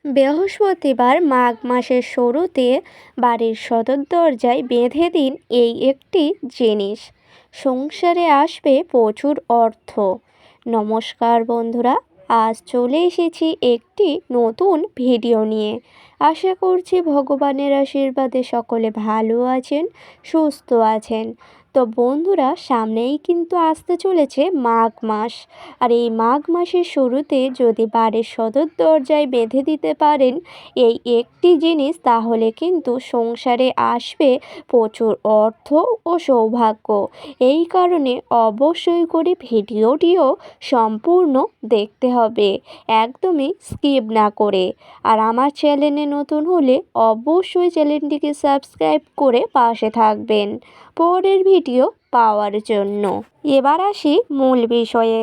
বৃহস্পতিবার মাঘ মাসের শুরুতে বাড়ির সদর দরজায় বেঁধে দিন এই একটি জিনিস। সংসারে আসবে প্রচুর অর্থ। নমস্কার বন্ধুরা, আজ চলে এসেছি একটি নতুন ভিডিও নিয়ে। আশা করছি ভগবানের আশীর্বাদে সকলে ভালো আছেন, সুস্থ আছেন। তো বন্ধুরা, সামনেই কিন্তু আসতে চলেছে মাঘ মাস। আর এই মাঘ মাসের শুরুতে যদি বাড়ির সদর দরজায় বেঁধে দিতে পারেন এই একটি জিনিস, তাহলে কিন্তু সংসারে আসবে প্রচুর অর্থ ও সৌভাগ্য। এই কারণে অবশ্যই করে ভিডিওটিও সম্পূর্ণ দেখতে হবে, একদমই স্কিপ না করে। আর আমার চ্যানেলে নতুন হলে অবশ্যই চ্যানেলটিকে সাবস্ক্রাইব করে পাশে থাকবেন পরের ভিডিও পাওয়ার জন্য। এবার আসি মূল বিষয়ে।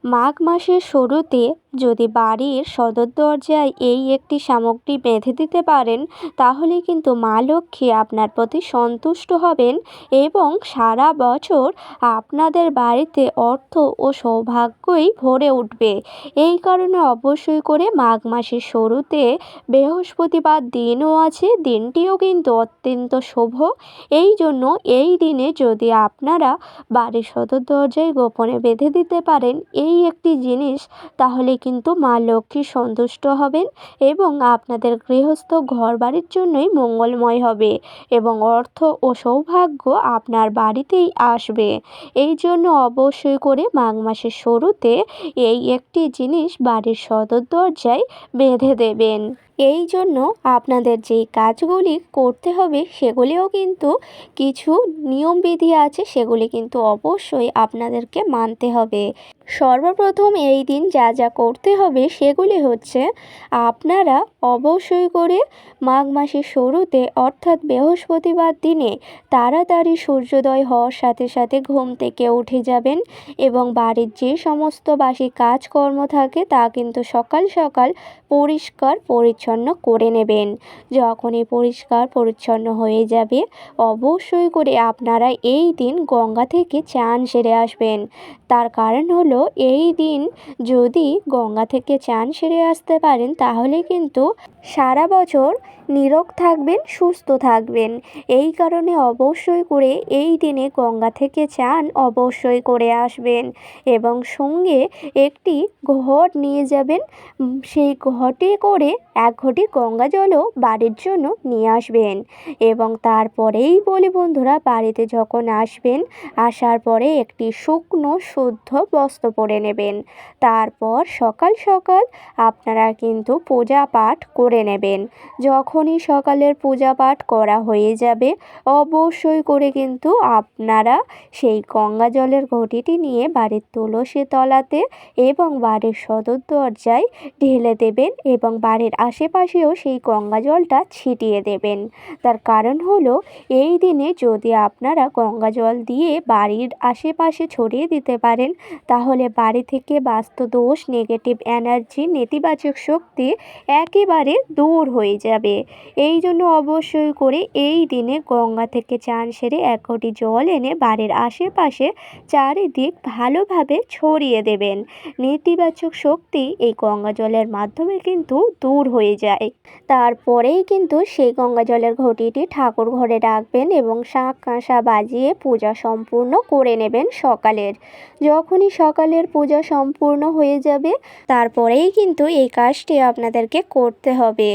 মাঘ মাসের শুরুতে যদি বাড়ির সদর দরজায় এই একটি সামগ্রী বেঁধে দিতে পারেন, তাহলে কিন্তু মা লক্ষ্মী আপনার প্রতি সন্তুষ্ট হবেন এবং সারা বছর আপনাদের বাড়িতে অর্থ ও সৌভাগ্যই ভরে উঠবে। এই কারণে অবশ্যই করে মাঘ মাসের শুরুতে বৃহস্পতিবার দিনও আছে, দিনটিও কিন্তু অত্যন্ত শুভ। এই জন্য এই দিনে যদি আপনারা বাড়ির সদর দরজায় গোপনে বেঁধে দিতে পারেন এই একটি জিনিস, তাহলে কিন্তু মা লক্ষ্মী সন্তুষ্ট হবেন এবং আপনাদের গৃহস্থ ঘর বাড়ির জন্যই মঙ্গলময় হবে এবং অর্থ ও সৌভাগ্য আপনার বাড়িতেই আসবে। এই জন্য অবশ্যই করে মাঘ মাসের শুরুতে এই একটি জিনিস বাড়ির সদর দরজায় বেঁধে দেবেন। এই জন্য আপনাদের যেই কাজগুলি করতে হবে সেগুলিও কিন্তু কিছু নিয়মবিধি আছে, সেগুলি কিন্তু অবশ্যই আপনাদেরকে মানতে হবে। সর্বপ্রথম এই দিন যা যা করতে হবে সেগুলি হচ্ছে, আপনারা অবশ্যই করে মাঘ মাসের শুরুতে অর্থাৎ বৃহস্পতিবার দিনে তাড়াতাড়ি সূর্যোদয় হওয়ার সাথে সাথে ঘুম থেকে উঠে যাবেন এবং বাড়ির যে সমস্ত বাসি কাজকর্ম থাকে তা কিন্তু সকাল সকাল পরিষ্কার পরিচ্ছন্ন করে নেবেন। যখনই পরিষ্কার পরিচ্ছন্ন হয়ে যাবে অবশ্যই করে আপনারা এই দিন গঙ্গা থেকে চান সেরে আসবেন। তার কারণ হলো, এই দিন যদি গঙ্গা থেকে চান সেরে আসতে পারেন তাহলে কিন্তু সারা বছর নিরোগ থাকবেন, সুস্থ থাকবেন। এই কারণে অবশ্যই করে এই দিনে গঙ্গা থেকে চান অবশ্যই করে আসবেন এবং সঙ্গে একটি ঘট নিয়ে যাবেন। সেই ঘটে করে 1 ঘটি গঙ্গা জলও বাড়ির জন্য নিয়ে আসবেন। এবং তারপরেই বলি বন্ধুরা, বাড়িতে যখন আসবেন আসার পরে একটি শুকনো শুদ্ধ বস্ত্র পরে নেবেন। তারপর সকাল সকাল আপনারা কিন্তু পূজা পাঠ করে নেবেন। যখনই সকালের পূজা পাঠ করা হয়ে যাবে অবশ্যই করে কিন্তু আপনারা সেই গঙ্গা জলের ঘটিটি নিয়ে বাড়ির তুলসী তলাতে এবং বাড়ির সদর দরজায় ঢেলে দেবেন এবং বাড়ির আশেপাশেও সেই গঙ্গা জলটা ছিটিয়ে দেবেন। তার কারণ হলো, এই দিনে যদি আপনারা গঙ্গা জল দিয়ে বাড়ির আশেপাশে ছড়িয়ে দিতে পারেন তাহলে বাড়ি থেকে বাস্তু দোষ, নেগেটিভ এনার্জি, নেতিবাচক শক্তি একেবারে দূর হয়ে যাবে। এই জন্য অবশ্যই করে এই দিনে গঙ্গা থেকে চান সেরে 1 ঘটি জল এনে বাড়ির আশেপাশে চারিদিক ভালোভাবে ছড়িয়ে দেবেন। নেতিবাচক শক্তি এই গঙ্গা জলের মাধ্যমে কিন্তু দূর হয়ে যায়। তারপরেই কিন্তু সেই গঙ্গা জলের ঘটিটি ঠাকুর ঘরে রাখবেন এবং শাঁখ কাঁসা বাজিয়ে পূজা সম্পূর্ণ করে নেবেন সকালের। যখনই সকালের পূজা সম্পূর্ণ হয়ে যাবে তারপরেই কিন্তু এই কাজটি আপনাদেরকে করতে হবে।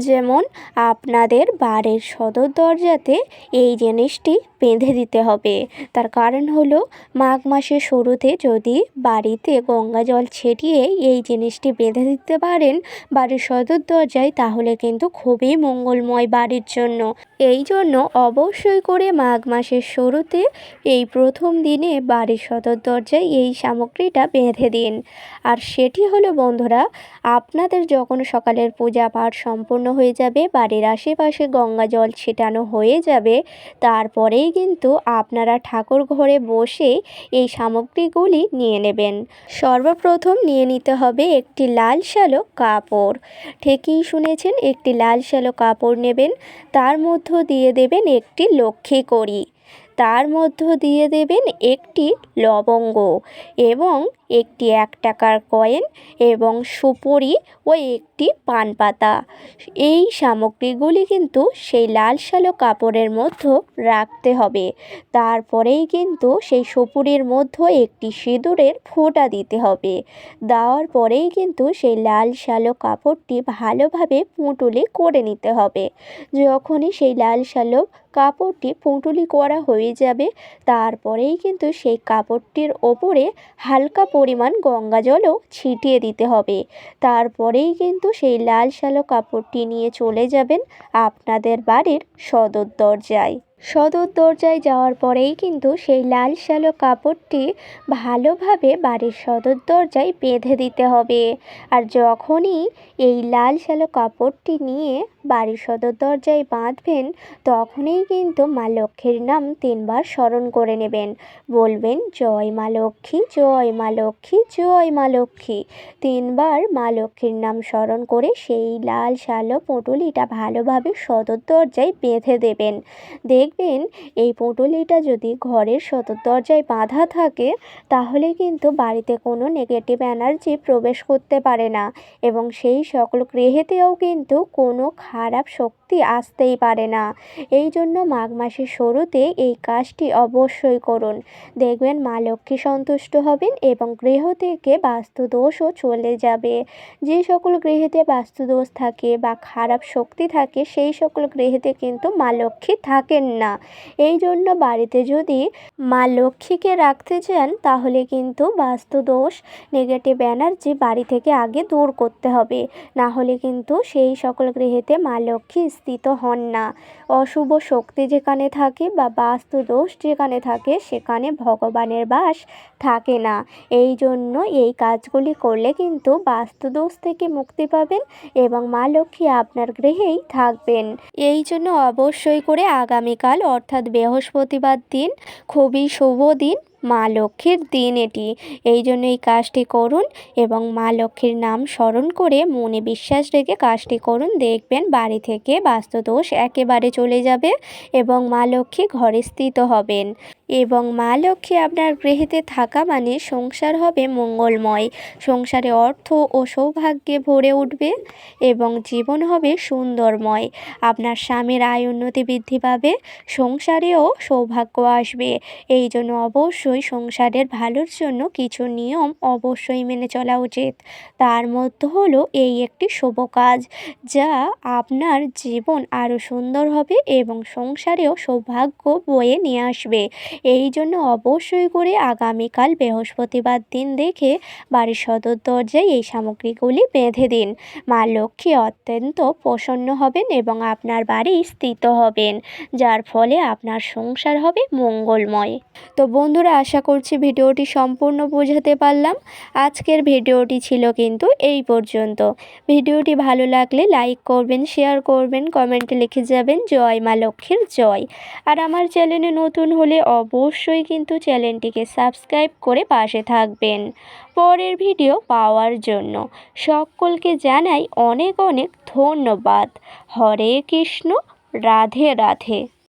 যেমন আপনাদের বাড়ির সদর দরজাতে এই জিনিসটি বেঁধে দিতে হবে। তার কারণ হলো, মাঘ মাসের শুরুতে যদি বাড়িতে গঙ্গা জল ছিটিয়ে এই জিনিসটি বেঁধে দিতে পারেন বাড়ির সদর দরজায় তাহলে কিন্তু খুবই মঙ্গলময় বাড়ির জন্য। এই জন্য অবশ্যই করে মাঘ মাসের শুরুতে এই প্রথম দিনে বাড়ির সদর দরজায় এই সামগ্রীটা বেঁধে দিন। আর সেটি হলো বন্ধুরা, আপনাদের যখন সকালের পূজা পাঠ সম্পূর্ণ হয়ে যাবে, বাড়ির আশেপাশে গঙ্গা জল ছিটানো হয়ে যাবে, তারপরেই কিন্তু আপনারা ঠাকুর ঘরে বসে এই সামগ্রীগুলি নিয়ে নেবেন। সর্বপ্রথম নিয়ে নিতে হবে একটি লাল শালো কাপড়। ঠিকই শুনেছেন, একটি লাল শালো কাপড় নেবেন। তার মধ্য দিয়ে দেবেন একটি লক্ষ্মী কড়ি। তার মধ্য দিয়ে দেবেন একটি লবঙ্গ এবং একটি 1 টাকার কয়েন এবং সুপুরি ও একটি পান পাতা। এই সামগ্রীগুলি কিন্তু সেই লাল সালো কাপড়ের মধ্যে রাখতে হবে। তারপরেই কিন্তু সেই সুপুরির মধ্যে একটি সিঁদুরের ফোঁটা দিতে হবে। দেওয়ার পরেই কিন্তু সেই লাল সালো কাপড়টি ভালোভাবে পুঁটুলি করে নিতে হবে। যখনই সেই লাল সালো কাপড়টি পুঁটুলি করা হয়ে যাবে, তারপরেই কিন্তু সেই কাপড়টির ওপরে হালকা পরিমাণ গঙ্গা জলও ছিটিয়ে দিতে হবে। তারপরেই কিন্তু সেই লাল সালো কাপড়টি নিয়ে চলে যাবেন আপনাদের বাড়ির সদর দরজায়। সদর দরজায় যাওয়ার পরেই কিন্তু সেই লাল সালো কাপড়টি ভালোভাবে বাড়ির সদর দরজায় বেঁধে দিতে হবে। আর যখনই এই লাল সালো কাপড়টি নিয়ে বাড়ির সদর দরজায় বাঁধবেন, তখনই কিন্তু মা লক্ষ্মীর নাম 3 বার স্মরণ করে নেবেন। বলবেন, জয় মা লক্ষ্মী, জয় মা লক্ষ্মী, জয় মা লক্ষ্মী। 3 বার মা লক্ষ্মীর নাম স্মরণ করে সেই লাল সালো পুঁটুলিটা ভালোভাবে সদর দরজায় বেঁধে দেবেন। দেখবেন এই পুঁটুলিটা যদি ঘরের সদর দরজায় বাঁধা থাকে, তাহলে কিন্তু বাড়িতে কোনো নেগেটিভ এনার্জি প্রবেশ করতে পারে না এবং সেই সকল গৃহেতেও কিন্তু কোনো খারাপ শক্তি আসতেই পারে না। এই জন্য মাঘ মাসের শুরুতে এই কাজটি অবশ্যই করুন। দেখবেন মা লক্ষ্মী সন্তুষ্ট হবেন এবং গৃহ থেকে বাস্তুদোষও চলে যাবে। যে সকল গৃহেতে বাস্তুদোষ থাকে বা খারাপ শক্তি থাকে, সেই সকল গৃহেতে কিন্তু মা লক্ষ্মী থাকেন না। এই জন্য বাড়িতে যদি মা লক্ষ্মীকে রাখতে চান, তাহলে কিন্তু বাস্তুদোষ, নেগেটিভ এনার্জি বাড়ি থেকে আগে দূর করতে হবে। না হলে কিন্তু সেই সকল গৃহেতে মা লক্ষ্মী স্থিত হন না। অশুভ শক্তি যেখানে থাকে বা বাস্তুদোষ যেখানে থাকে, সেখানে ভগবানের বাস থাকে না। এই জন্য এই কাজগুলি করলে কিন্তু বাস্তুদোষ থেকে মুক্তি পাবেন এবং মা লক্ষ্মী আপনার গৃহেই থাকবেন। এই জন্য অবশ্যই করে আগামীকাল অর্থাৎ বৃহস্পতিবার দিন খুবই শুভ দিন, মা লক্ষ্মীর দিন এটি। এই জন্য এই কাজটি করুন এবং মা লক্ষ্মীর নাম স্মরণ করে মনে বিশ্বাস রেখে কাজটি করুন। দেখবেন বাড়ি থেকে বাস্তুদোষ একেবারে চলে যাবে এবং মা লক্ষ্মী ঘরে স্থিত হবেন এবং মা লক্ষ্মী আপনার গৃহেতে থাকা মানে সংসার হবে মঙ্গলময়। সংসারে অর্থ ও সৌভাগ্যে ভরে উঠবে এবং জীবন হবে সুন্দরময়। আপনার স্বামীর আয় উন্নতি বৃদ্ধি পাবে, সংসারেও সৌভাগ্য আসবে। এই জন্য অবশ্যই সংসারের ভালোর জন্য কিছু নিয়ম অবশ্যই মেনে চলা উচিত। তার মধ্যে হলো এই একটি শুভ কাজ, যা আপনার জীবন আরও সুন্দর হবে এবং সংসারেও সৌভাগ্য বয়ে নিয়ে আসবে। এই জন্য অবশ্যই করে আগামীকাল বৃহস্পতিবার দিন দেখে বাড়ির সদর দরজায় এই সামগ্রীগুলি বেঁধে দিন। মা লক্ষ্মী অত্যন্ত প্রসন্ন হবেন এবং আপনার বাড়ি স্থিত হবেন, যার ফলে আপনার সংসার হবে মঙ্গলময়। তো বন্ধুরা, আশা করছি ভিডিওটি সম্পূর্ণ বোঝাতে পারলাম। আজকের ভিডিওটি ছিল কিন্তু এই পর্যন্ত। ভিডিওটি ভালো লাগলে লাইক করবেন, শেয়ার করবেন, কমেন্টে লিখে যাবেন জয় মা লক্ষ্মীর জয়। আর আমার চ্যানেলে নতুন হলে অবশ্যই কিন্তু চ্যানেলটিকে সাবস্ক্রাইব করে পাশে থাকবেন পরের ভিডিও পাওয়ার জন্য। সকলকে জানাই অনেক অনেক ধন্যবাদ। হরে কৃষ্ণ, রাধে রাধে।